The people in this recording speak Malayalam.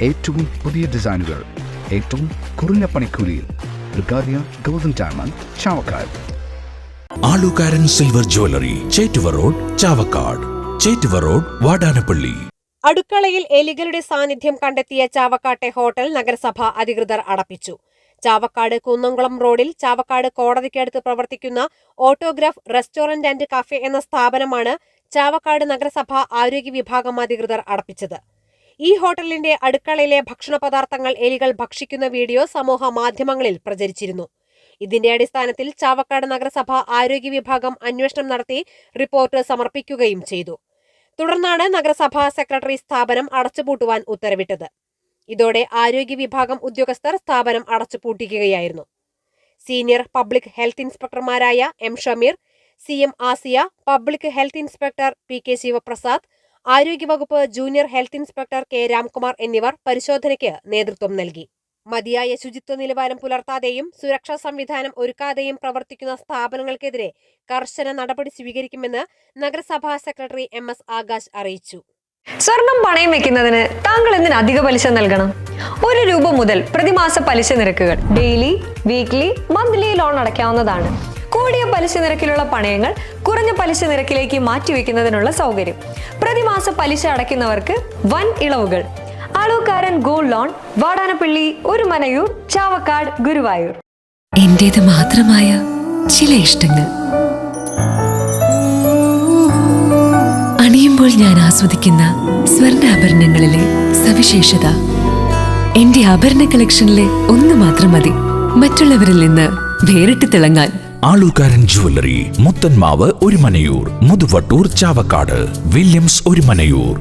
ഏറ്റവും പുതിയ ഡിസൈനുകൾ ഏറ്റവും കുറഞ്ഞ പണിക്കൂലിയിൽ. Brigadia golden diamond, Chavakkad. Alukkaran silver jewellery, Chettuva road, Chavakkad. Chettuva road, Vadanappally. അടുക്കളയിൽ എലികളുടെ സാന്നിധ്യം കണ്ടെത്തിയ ചാവക്കാട്ടെ ഹോട്ടൽ നഗരസഭ അധികൃതർ അടപ്പിച്ചു. ചാവക്കാട് കുന്നംകുളം റോഡിൽ ചാവക്കാട് കോടതിക്കടുത്ത് പ്രവർത്തിക്കുന്ന ഓട്ടോഗ്രാഫ് റെസ്റ്റോറന്റ് ആൻഡ് കഫേ എന്ന സ്ഥാപനമാണ് ചാവക്കാട് നഗരസഭ ആരോഗ്യ വിഭാഗം അധികൃതർ അടപ്പിച്ചത്. ഈ ഹോട്ടലിന്റെ അടുക്കളയിലെ ഭക്ഷണ പദാർത്ഥങ്ങൾ എലികൾ ഭക്ഷിക്കുന്ന വീഡിയോ സമൂഹ മാധ്യമങ്ങളിൽ പ്രചരിച്ചിരുന്നു. ഇതിന്റെ അടിസ്ഥാനത്തിൽ ചാവക്കാട് നഗരസഭ ആരോഗ്യ വിഭാഗം അന്വേഷണം നടത്തി റിപ്പോർട്ട് സമർപ്പിക്കുകയും ചെയ്തു. തുടർന്നാണ് നഗരസഭാ സെക്രട്ടറി സ്ഥാപനം അടച്ചുപൂട്ടുവാൻ ഉത്തരവിട്ടത്. ഇതോടെ ആരോഗ്യ വിഭാഗം ഉദ്യോഗസ്ഥർ സ്ഥാപനം അടച്ചുപൂട്ടിക്കുകയായിരുന്നു. സീനിയർ പബ്ലിക് ഹെൽത്ത് ഇൻസ്പെക്ടർമാരായ M Shameer, CM Asiya, public health inspector PK Sivaprasad, ആരോഗ്യവകുപ്പ് junior health inspector K Ramkumar എന്നിവർ പരിശോധനയ്ക്ക് നേതൃത്വം നൽകി. മതിയായ ശുചിത്വ നിലവാരം പുലർത്താതെയും സുരക്ഷാ സംവിധാനം ഒരുക്കാതെയും പ്രവർത്തിക്കുന്ന സ്ഥാപനങ്ങൾക്കെതിരെ കർശന നടപടി സ്വീകരിക്കുമെന്ന് നഗരസഭാ സെക്രട്ടറി MS ആകാശ് അറിയിച്ചു. സ്വർണം പണയം വെക്കുന്നതിന് താങ്കൾ എന്തിന് അധിക പലിശ നൽകണം? 1 രൂപ മുതൽ പ്രതിമാസ പലിശ നിരക്കുകൾ ഡെയിലി, വീക്ക്ലി, മന്ത്ലി ലോൺ അടയ്ക്കാവുന്നതാണ്. കൂടിയ പലിശ നിരക്കിലുള്ള പണയങ്ങൾ കുറഞ്ഞ പലിശ നിരക്കിലേക്ക് മാറ്റിവെക്കുന്നതിനുള്ള സൗകര്യം. പ്രതിമാസ പലിശ അടയ്ക്കുന്നവർക്ക് വൻ ഇളവുകൾ. ആലുകാരൻ ഗോൾഡ് ലോൺ, വാടാനപ്പള്ളി, ഒരുമനയൂർ, ചാവക്കാട്, ഗുരുവായൂർ. എന്റേത് മാത്രമായ ചില ഇഷ്ടങ്ങൾ അണിയുമ്പോൾ ഞാൻ ആസ്വദിക്കുന്ന സ്വർണ്ണാഭരണങ്ങളിലെ സവിശേഷത. എന്റെ ആഭരണ കളക്ഷനിലെ ഒന്ന് മാത്രം മതി മറ്റുള്ളവരിൽ നിന്ന് വേറിട്ട് തിളങ്ങാൻ. ആലുകാരൻ ജ്വല്ലറി, മുത്തൻമാവ്, ഒരുമനയൂർ, മുതുവട്ടൂർ, ചാവക്കാട്, വില്യംസ്, ഒരുമനയൂർ.